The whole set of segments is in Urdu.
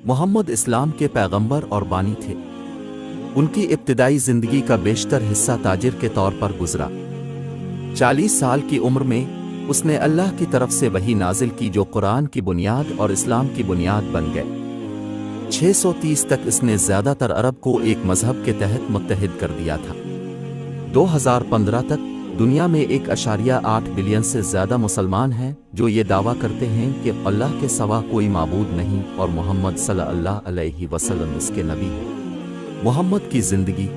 محمد اسلام کے پیغمبر اور بانی تھے۔ ان کی ابتدائی زندگی کا بیشتر حصہ تاجر کے طور پر گزرا۔ 40 سال کی عمر میں اس نے اللہ کی طرف سے وحی نازل کی جو قرآن کی بنیاد اور اسلام کی بنیاد بن گئے۔ 630 تک اس نے زیادہ تر عرب کو ایک مذہب کے تحت متحد کر دیا تھا۔ 2015 تک دنیا میں 1.8 بلین سے زیادہ مسلمان ہیں جو یہ دعویٰ کرتے ہیں کہ اللہ کے سوا کوئی معبود نہیں اور محمد صلی اللہ علیہ وسلم اس کے نبی ہیں۔ محمد کی زندگی۔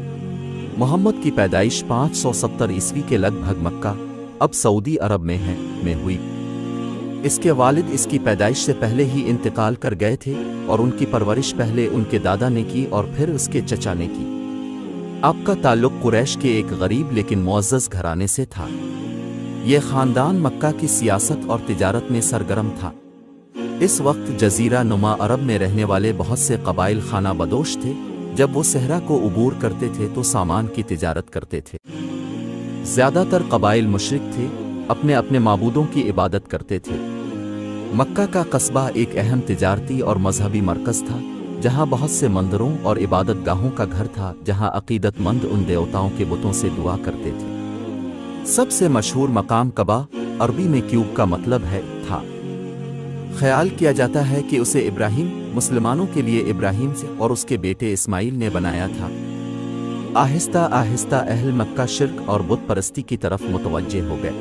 محمد کی پیدائش 570 عیسوی کے لگ بھگ مکہ اب سعودی عرب میں ہوئی۔ اس کے والد اس کی پیدائش سے پہلے ہی انتقال کر گئے تھے اور ان کی پرورش پہلے ان کے دادا نے کی اور پھر اس کے چچا نے کی۔ آپ کا تعلق قریش کے ایک غریب لیکن معزز گھرانے سے تھا۔ یہ خاندان مکہ کی سیاست اور تجارت میں سرگرم تھا۔ اس وقت جزیرہ نما عرب میں رہنے والے بہت سے قبائل خانہ بدوش تھے۔ جب وہ صحرا کو عبور کرتے تھے تو سامان کی تجارت کرتے تھے۔ زیادہ تر قبائل مشرک تھے، اپنے اپنے معبودوں کی عبادت کرتے تھے۔ مکہ کا قصبہ ایک اہم تجارتی اور مذہبی مرکز تھا جہاں بہت سے مندروں اور عبادت گاہوں کا گھر تھا جہاں عقیدت مند ان دیوتاؤں کے بتوں سے دعا کرتے تھے۔ سب سے مشہور مقام کعبہ، عربی میں کیوب کا مطلب ہے، تھا۔ خیال کیا جاتا ہے کہ اسے ابراہیم، مسلمانوں کے لیے ابراہیم سے اور اس کے بیٹے اسماعیل نے بنایا تھا۔ آہستہ آہستہ اہل مکہ شرک اور بت پرستی کی طرف متوجہ ہو گئے۔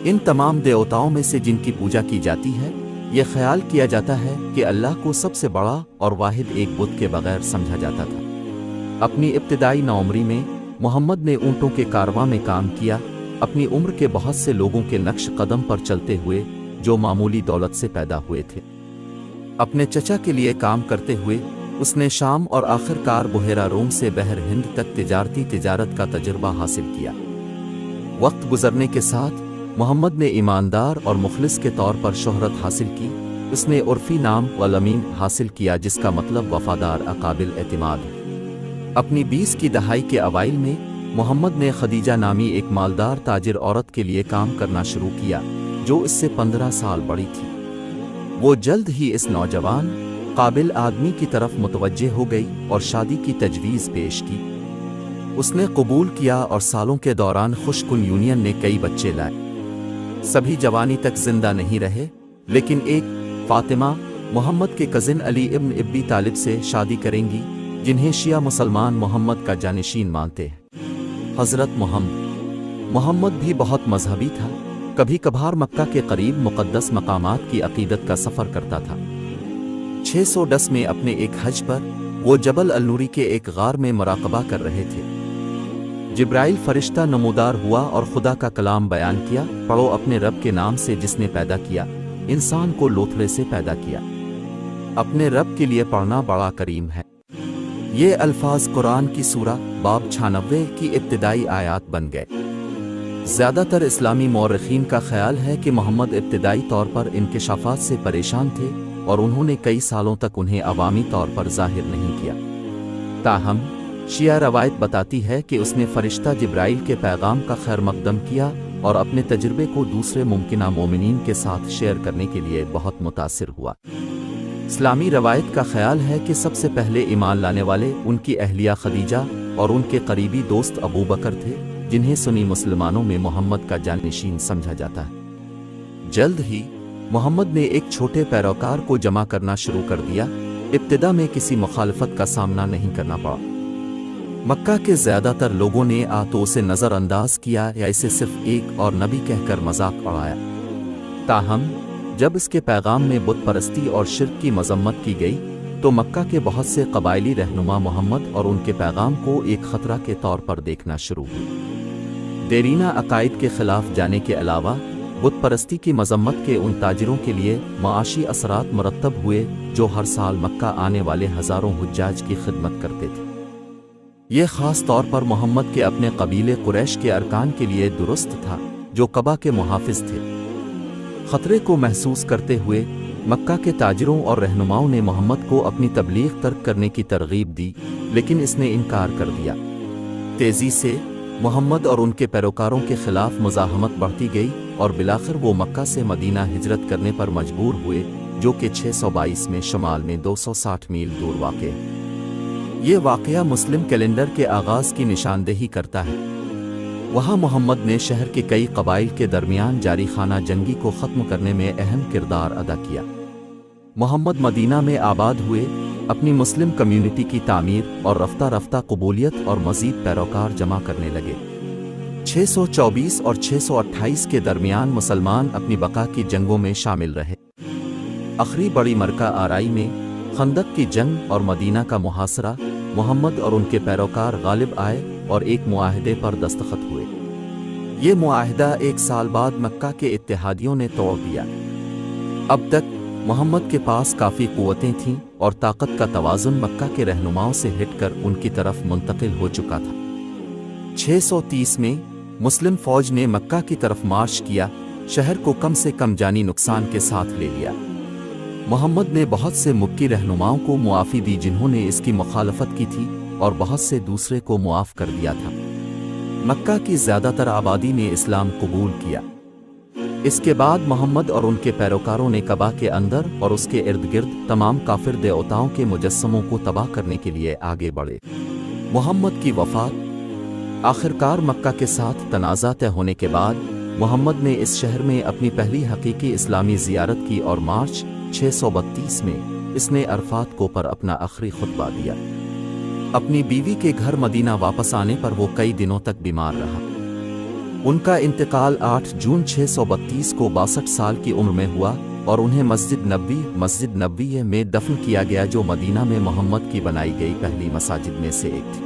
ان تمام دیوتاؤں میں سے جن کی پوجا کی جاتی ہے، یہ خیال کیا جاتا ہے کہ اللہ کو سب سے بڑا اور واحد ایک بت کے بغیر سمجھا جاتا تھا۔ اپنی ابتدائی نوعمری میں محمد نے اونٹوں کے کارواں میں کام کیا، اپنی عمر کے بہت سے لوگوں کے نقش قدم پر چلتے ہوئے جو معمولی دولت سے پیدا ہوئے تھے۔ اپنے چچا کے لیے کام کرتے ہوئے اس نے شام اور آخر کار بحیرہ روم سے بحر ہند تک تجارت کا تجربہ حاصل کیا۔ وقت گزرنے کے ساتھ محمد نے ایماندار اور مخلص کے طور پر شہرت حاصل کی۔ اس نے عرفی نام والامین حاصل کیا جس کا مطلب وفادار، قابل اعتماد ہے۔ اپنی 20 کی دہائی کے اوائل میں محمد نے خدیجہ نامی ایک مالدار تاجر عورت کے لیے کام کرنا شروع کیا جو اس سے 15 سال بڑی تھی۔ وہ جلد ہی اس نوجوان قابل آدمی کی طرف متوجہ ہو گئی اور شادی کی تجویز پیش کی۔ اس نے قبول کیا اور سالوں کے دوران خوش کن یونین نے کئی بچے لائے۔ سبھی جوانی تک زندہ نہیں رہے، لیکن ایک فاطمہ محمد کے کزن علی ابن ابی طالب سے شادی کریں گی جنہیں شیعہ مسلمان محمد کا جانشین مانتے ہیں۔ حضرت محمد بھی بہت مذہبی تھا، کبھی کبھار مکہ کے قریب مقدس مقامات کی عقیدت کا سفر کرتا تھا۔ 610 میں اپنے ایک حج پر وہ جبل النوری کے ایک غار میں مراقبہ کر رہے تھے۔ جبرائیل فرشتہ نمودار ہوا اور خدا کا کلام بیان کیا، پڑھو اپنے رب کے نام سے جس نے پیدا کیا، انسان کو لوتھڑے سے پیدا کیا۔ اپنے رب کے لیے پڑھنا بڑا کریم ہے۔ یہ الفاظ قرآن کی سورہ باب 96 کی ابتدائی آیات بن گئے۔ زیادہ تر اسلامی مورخین کا خیال ہے کہ محمد ابتدائی طور پر انکشافات سے پریشان تھے اور انہوں نے کئی سالوں تک انہیں عوامی طور پر ظاہر نہیں کیا۔ تاہم شیعہ روایت بتاتی ہے کہ اس نے فرشتہ جبرائیل کے پیغام کا خیر مقدم کیا اور اپنے تجربے کو دوسرے ممکنہ مومنین کے ساتھ شیئر کرنے کے لیے بہت متاثر ہوا۔ اسلامی روایت کا خیال ہے کہ سب سے پہلے ایمان لانے والے ان کی اہلیہ خدیجہ اور ان کے قریبی دوست ابو بکر تھے جنہیں سنی مسلمانوں میں محمد کا جانشین سمجھا جاتا ہے۔ جلد ہی محمد نے ایک چھوٹے پیروکار کو جمع کرنا شروع کر دیا۔ ابتدا میں کسی مخالفت کا سامنا نہیں کرنا پڑا۔ مکہ کے زیادہ تر لوگوں نے تو اسے نظر انداز کیا یا اسے صرف ایک اور نبی کہہ کر مذاق اڑایا۔ تاہم جب اس کے پیغام میں بت پرستی اور شرک کی مذمت کی گئی تو مکہ کے بہت سے قبائلی رہنما محمد اور ان کے پیغام کو ایک خطرہ کے طور پر دیکھنا شروع ہوئے۔ دیرینہ عقائد کے خلاف جانے کے علاوہ بت پرستی کی مذمت کے ان تاجروں کے لیے معاشی اثرات مرتب ہوئے جو ہر سال مکہ آنے والے ہزاروں حجاج کی خدمت کرتے تھے۔ یہ خاص طور پر محمد کے اپنے قبیلے قریش کے ارکان کے لیے درست تھا جو کعبہ کے محافظ تھے۔ خطرے کو محسوس کرتے ہوئے مکہ کے تاجروں اور رہنماؤں نے محمد کو اپنی تبلیغ ترک کرنے کی ترغیب دی، لیکن اس نے انکار کر دیا۔ تیزی سے محمد اور ان کے پیروکاروں کے خلاف مزاحمت بڑھتی گئی اور بالآخر وہ مکہ سے مدینہ ہجرت کرنے پر مجبور ہوئے جو کہ 622 میں شمال میں 260 میل دور واقع ہے۔ یہ واقعہ مسلم کیلنڈر کے آغاز کی نشاندہی کرتا ہے۔ وہاں محمد نے شہر کے کئی قبائل کے درمیان جاری خانہ جنگی کو ختم کرنے میں اہم کردار ادا کیا۔ محمد مدینہ میں آباد ہوئے، اپنی مسلم کمیونٹی کی تعمیر اور رفتہ رفتہ قبولیت اور مزید پیروکار جمع کرنے لگے۔ 624 اور 628 کے درمیان مسلمان اپنی بقا کی جنگوں میں شامل رہے۔ آخری بڑی مرکہ آرائی میں خندق کی جنگ اور مدینہ کا محاصرہ، محمد اور ان کے پیروکار غالب آئے اور ایک معاہدے پر دستخط ہوئے۔ یہ معاہدہ 1 سال بعد مکہ کے اتحادیوں نے توڑ دیا۔ اب تک محمد کے پاس کافی قوتیں تھیں اور طاقت کا توازن مکہ کے رہنماؤں سے ہٹ کر ان کی طرف منتقل ہو چکا تھا۔ 630 میں مسلم فوج نے مکہ کی طرف مارچ کیا، شہر کو کم سے کم جانی نقصان کے ساتھ لے لیا۔ محمد نے بہت سے مکی رہنماؤں کو معافی دی جنہوں نے اس کی مخالفت کی تھی، اور بہت سے دوسرے کو معاف کر دیا تھا۔ مکہ کی زیادہ تر آبادی نے اسلام قبول کیا۔ اس کے بعد محمد اور ان کے پیروکاروں نے کعبہ کے اندر اور اس کے ارد گرد تمام کافر دیوتاؤں کے مجسموں کو تباہ کرنے کے لیے آگے بڑھے۔ محمد کی وفات۔ آخرکار مکہ کے ساتھ تنازع طے ہونے کے بعد محمد نے اس شہر میں اپنی پہلی حقیقی اسلامی زیارت کی، اور مارچ 632 میں اس نے عرفات کو پر اپنا آخری خطبہ دیا۔ اپنی بیوی کے گھر مدینہ واپس آنے پر وہ کئی دنوں تک بیمار رہا۔ ان کا انتقال 8 جون 632 کو 62 سال کی عمر میں ہوا، اور انہیں مسجد نبوی میں دفن کیا گیا، جو مدینہ میں محمد کی بنائی گئی پہلی مساجد میں سے ایک تھی۔